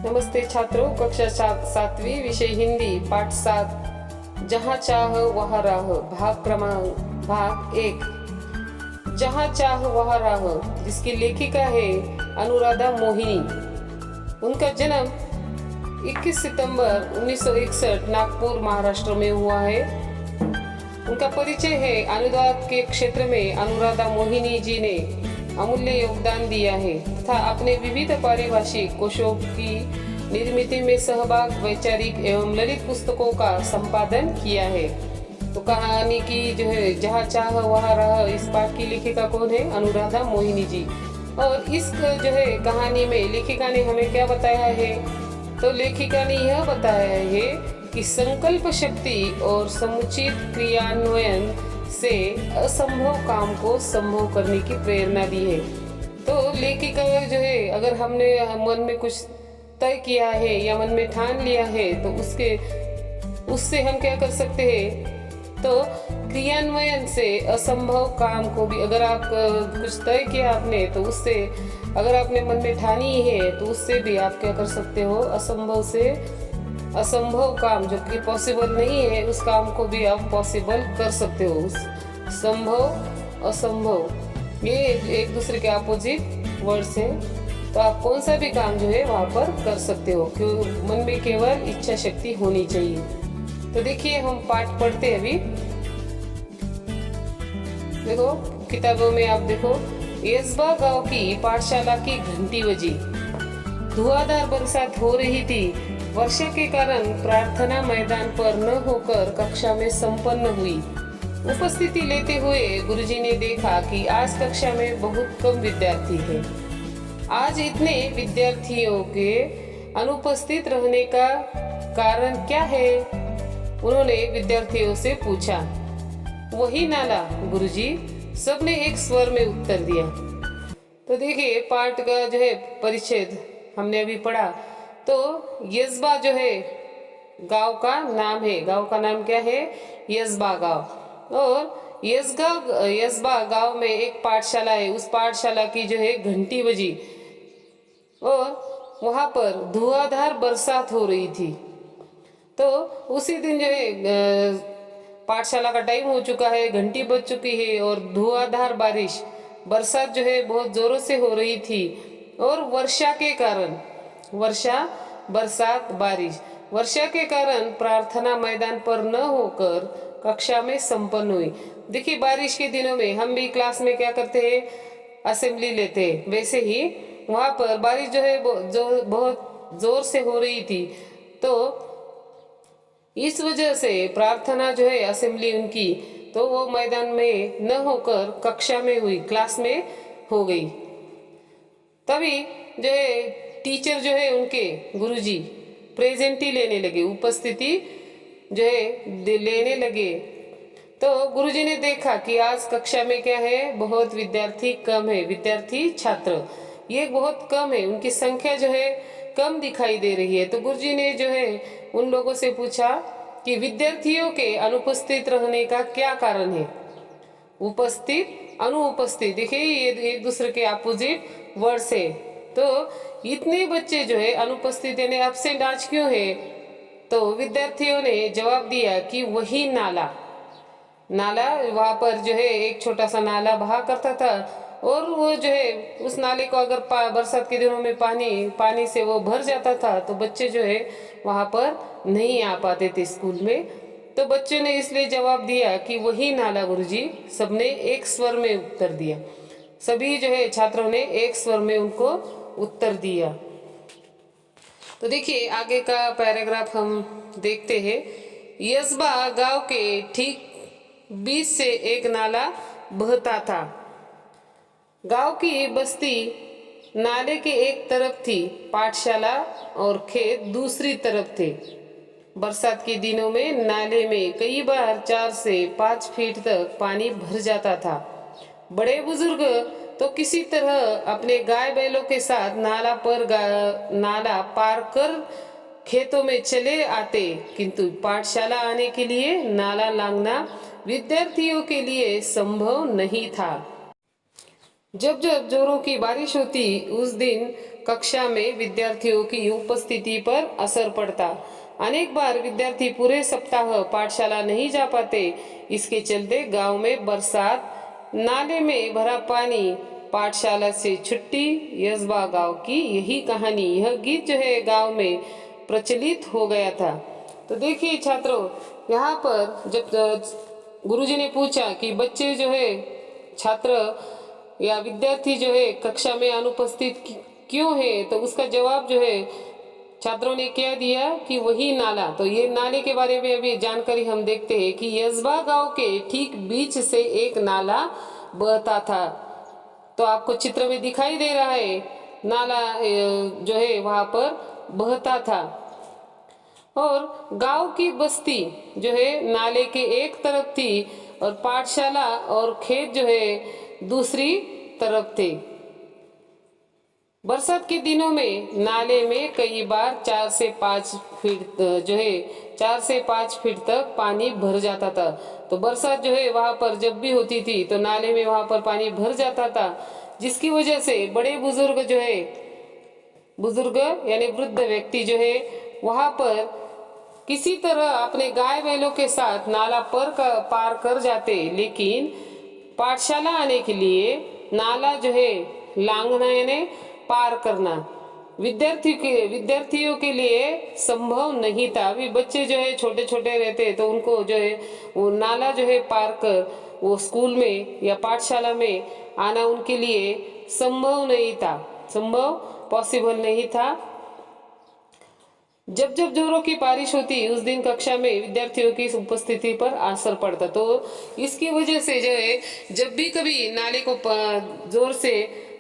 नमस्ते छात्रों, कक्षा सातवीं, विषय हिंदी, पाठ 7, जहाँ चाह वहाँ राह, भाग 1। जहाँ चाह वहाँ राह, जिसकी लेखिका है अनुराधा मोहिनी। उनका जन्म 21 सितंबर 1961 नागपुर, महाराष्ट्र में हुआ है। उनका परिचय है, अनुवाद के क्षेत्र में अनुराधा मोहिनी जी ने अमूल्य योगदान दिया है तथा अपने विविध पारिभाषिक कोशों की निर्मिति में सहभाग, वैचारिक एवं ललित पुस्तकों का संपादन किया है। तो कहानी की जो है जहाँ चाह वहाँ राह, इस पाठ की लेखिका कौन है? अनुराधा मोहिनी जी। और इस जो है कहानी में लेखिका ने हमें क्या बताया है? तो लेखिका ने यह बताया है कि संकल्प शक्ति और समुचित क्रियान्वयन से असंभव काम को संभव करने की प्रेरणा दी है। तो लेखिका जो है, अगर हमने मन में कुछ तय किया है या मन में ठान लिया है तो उससे हम क्या कर सकते हैं? तो क्रियान्वयन से असंभव काम को भी, अगर आप कुछ तय किया आपने तो उससे, अगर आपने मन में ठानी है तो उससे भी आप क्या कर सकते हो? असंभव से असंभव काम, जो कि पॉसिबल नहीं है, उस काम को भी आप पॉसिबल कर सकते हो। संभव असंभव ये एक दूसरे के अपोजिट वर्ड्स हैं। तो आप कौन सा भी काम जो है वहाँ पर कर सकते हो, क्यों? मन में केवल इच्छा शक्ति होनी चाहिए। तो देखिए, हम पाठ पढ़ते हैं अभी। देखो किताबों में, आप देखो, येसबा गांव की पाठशाला की घंटी बजी। धुआंधार बरसात हो रही थी। वर्षा के कारण प्रार्थना मैदान पर न होकर कक्षा में संपन्न हुई। उपस्थिति लेते हुए गुरुजी ने देखा कि आज कक्षा में बहुत कम विद्यार्थी थे। आज इतने विद्यार्थियों के अनुपस्थित रहने का कारण क्या है? उन्होंने विद्यार्थियों से पूछा। वही नाला गुरुजी, सबने एक स्वर में उत्तर दिया। तो देखिए, पाठ का जो है परिच्छेद हमने अभी पढ़ा। तो येसबा जो है गांव का नाम है। गांव का नाम क्या है? येसबा गांव। और येसबा गांव में एक पाठशाला है। उस पाठशाला की जो है घंटी बजी और वहां पर धुआंधार बरसात हो रही थी। तो उसी दिन जो है पाठशाला का टाइम हो चुका है, घंटी बज चुकी है और धुआंधार बरसात जो है बहुत जोरों से हो रही थी। और वर्षा के कारण प्रार्थना मैदान पर न होकर कक्षा में संपन्न हुई। देखिए, बारिश के दिनों में हम भी क्लास में क्या करते हैं? असेंबली लेते हैं। वैसे ही वहां पर बारिश जो है बहुत जोर से हो रही थी। तो इस वजह से प्रार्थना जो है असेंबली उनकी, तो वो मैदान में न होकर कक्षा में हुई, क्लास में हो गई। तभी जो है टीचर जो है उनके गुरुजी प्रेजेंटी लेने लगे, उपस्थिति जो है लेने लगे। तो गुरुजी ने देखा कि आज कक्षा में क्या है? बहुत विद्यार्थी कम है, विद्यार्थी छात्र ये बहुत कम है, उनकी संख्या जो है कम दिखाई दे रही है। तो गुरुजी ने जो है उन लोगों से पूछा कि विद्यार्थियों के अनुपस्थित रहने का क्या कारण है? उपस्थित, अनुपस्थित, देखिए ये एक दूसरे के अपोजिट वर्ड्स है। तो इतने बच्चे जो है अनुपस्थित यानी एब्सेंट आज क्यों है? तो विद्यार्थियों ने जवाब दिया कि वही नाला वहां पर जो है एक छोटा सा नाला बहा करता था और वो जो है उस नाले को अगर बरसात के दिनों में पानी से वो भर जाता था तो बच्चे जो है वहां पर नहीं आ पाते थे स्कूल में। तो बच्चों ने इसलिए जवाब दिया कि वही नाला गुरुजी। सबने एक स्वर में उत्तर दिया। सभी जो है छात्रों ने एक स्वर में उनको उत्तर दिया। तो देखिए, आगे का पैराग्राफ हम देखते हैं। येसबा गांव के ठीक बीच से एक नाला बहता था। गांव की बस्ती नाले के एक तरफ थी, पाठशाला और खेत दूसरी तरफ थे। बरसात के दिनों में नाले में कई बार 4 से 5 फीट तक पानी भर जाता था। बड़े बुजुर्ग तो किसी तरह अपने गाय बैलों के साथ नाला पार कर खेतों में चले आते, किंतु पाठशाला आने के लिए नाला लांघना विद्यार्थियों के लिए संभव नहीं था। जब जब जोरों की बारिश होती उस दिन कक्षा में विद्यार्थियों की उपस्थिति पर असर पड़ता। अनेक बार विद्यार्थी पूरे सप्ताह पाठशाला नहीं जा पाते। इसके चलते गांव में बरसात, नाले में भरा पानी, पाठशाला से छुट्टी, यशबा गांव की यही कहानी। यह गीत जो है गांव में प्रचलित हो गया था। तो देखिए छात्रों, यहाँ पर जब गुरुजी ने पूछा कि बच्चे जो है, छात्र या विद्यार्थी जो है कक्षा में अनुपस्थित क्यों है, तो उसका जवाब जो है छात्रों ने क्या दिया कि वही नाला। तो ये नाले के बारे में अभी जानकारी हम देखते हैं कि यशबा गांव के ठीक बीच से एक नाला बहता था। तो आपको चित्र में दिखाई दे रहा है, नाला जो है वहां पर बहता था। और गांव की बस्ती जो है नाले के एक तरफ थी और पाठशाला और खेत जो है दूसरी तरफ थे। बरसात के दिनों में नाले में कई बार 4 से 5 फीट जो है 4 से 5 फीट तक पानी भर जाता था। तो बरसात जो है वहां पर जब भी होती थी तो नाले में वहां पर पानी भर जाता था, जिसकी वजह से बड़े बुजुर्ग जो है, बुजुर्ग यानी वृद्ध व्यक्ति जो है वहां पर किसी तरह अपने गाय बैलों के साथ नाला पार कर जाते। लेकिन पाठशाला आने के लिए नाला जो है लांघना यानी पार करना विद्यार्थियों के लिए संभव नहीं था। अभी बच्चे जो है छोटे छोटे रहते तो उनको जो है वो नाला जो है पार कर वो स्कूल में या पाठशाला में आना उनके लिए संभव नहीं था, संभव पॉसिबल नहीं था। जब जब जोरों की बारिश होती उस दिन कक्षा में विद्यार्थियों की उपस्थिति पर असर पड़ता। तो इसकी वजह से जो है जब भी कभी नाले को जोर से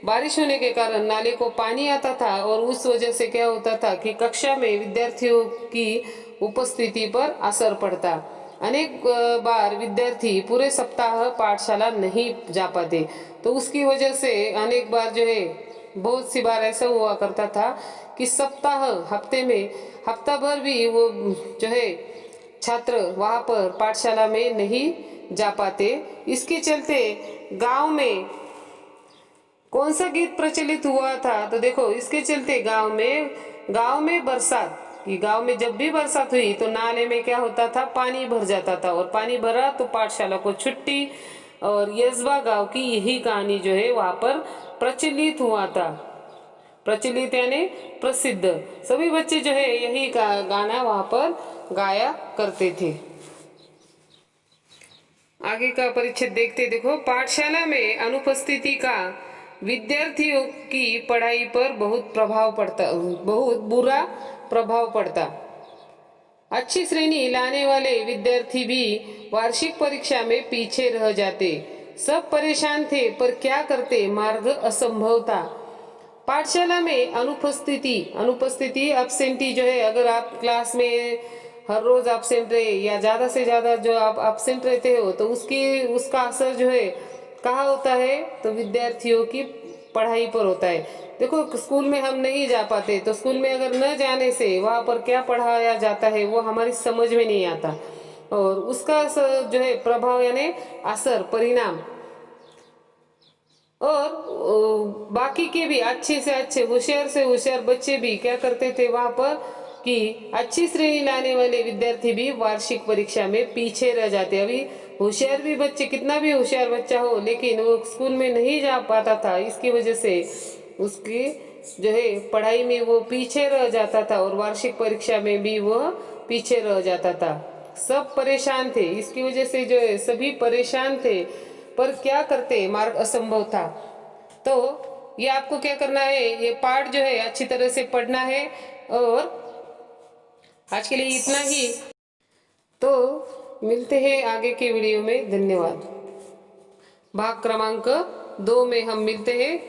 बारिश होने के कारण नाले को पानी आता था और उस वजह से क्या होता था कि कक्षा में विद्यार्थियों की उपस्थिति पर असर पड़ता। अनेक बार विद्यार्थी पूरे सप्ताह पाठशाला नहीं जा पाते। तो उसकी वजह से अनेक बार जो है बहुत सी बार ऐसा हुआ करता था कि सप्ताह हफ्ते में हफ्ता भर भी वो जो है छात्र वहां पर पाठशाला में नहीं जा पाते। इसके चलते गांव में कौन सा गीत प्रचलित हुआ था, तो देखो इसके चलते गांव में बरसात कि गांव में जब भी बरसात हुई तो नाले में क्या होता था, पानी भर जाता था और पानी भरा तो पाठशाला को छुट्टी। और यशबा गांव की यही कहानी जो है वहां पर प्रचलित हुआ था। प्रचलित यानी प्रसिद्ध, सभी बच्चे जो है यही गाना वहां पर गाया करते थे। आगे का परिच्छेद देखते देखो, पाठशाला में अनुपस्थिति का विद्यार्थियों की पढ़ाई पर बहुत बुरा प्रभाव पड़ता। अच्छी श्रेणी लाने वाले विद्यार्थी भी वार्षिक परीक्षा में पीछे रह जाते। सब परेशान थे पर क्या करते, मार्ग असंभव था। पाठशाला में अनुपस्थिति एब्सेंटी जो है, अगर आप क्लास में हर रोज एब्सेंट रहे या ज्यादा से ज्यादा जो आप एब्सेंट रहते हो तो उसका असर जो है कहाँ होता है, तो विद्यार्थियों की पढ़ाई पर होता है। देखो स्कूल में हम नहीं जा पाते तो स्कूल में अगर न जाने से वहां पर क्या पढ़ाया जाता है वो हमारी समझ में नहीं आता और उसका जो है प्रभाव यानी असर परिणाम। और बाकी के भी अच्छे से अच्छे होशियार बच्चे भी क्या करते थे वहां पर कि अच्छी श्रेणी लाने वाले विद्यार्थी भी वार्षिक परीक्षा में पीछे रह जाते। अभी होशियार भी बच्चे, कितना भी होशियार बच्चा हो लेकिन वो स्कूल में नहीं जा पाता था, इसकी वजह से उसकी जो है पढ़ाई में वो पीछे रह जाता था और वार्षिक परीक्षा में भी वह पीछे रह जाता था। सब परेशान थे, इसकी वजह से जो है सभी परेशान थे पर क्या करते, मार्ग असंभव था। तो ये आपको क्या करना है, ये पाठ जो है अच्छी तरह से पढ़ना है। और आज के लिए इतना ही, तो मिलते हैं आगे के वीडियो में। धन्यवाद। भाग क्रमांक 2 में हम मिलते हैं।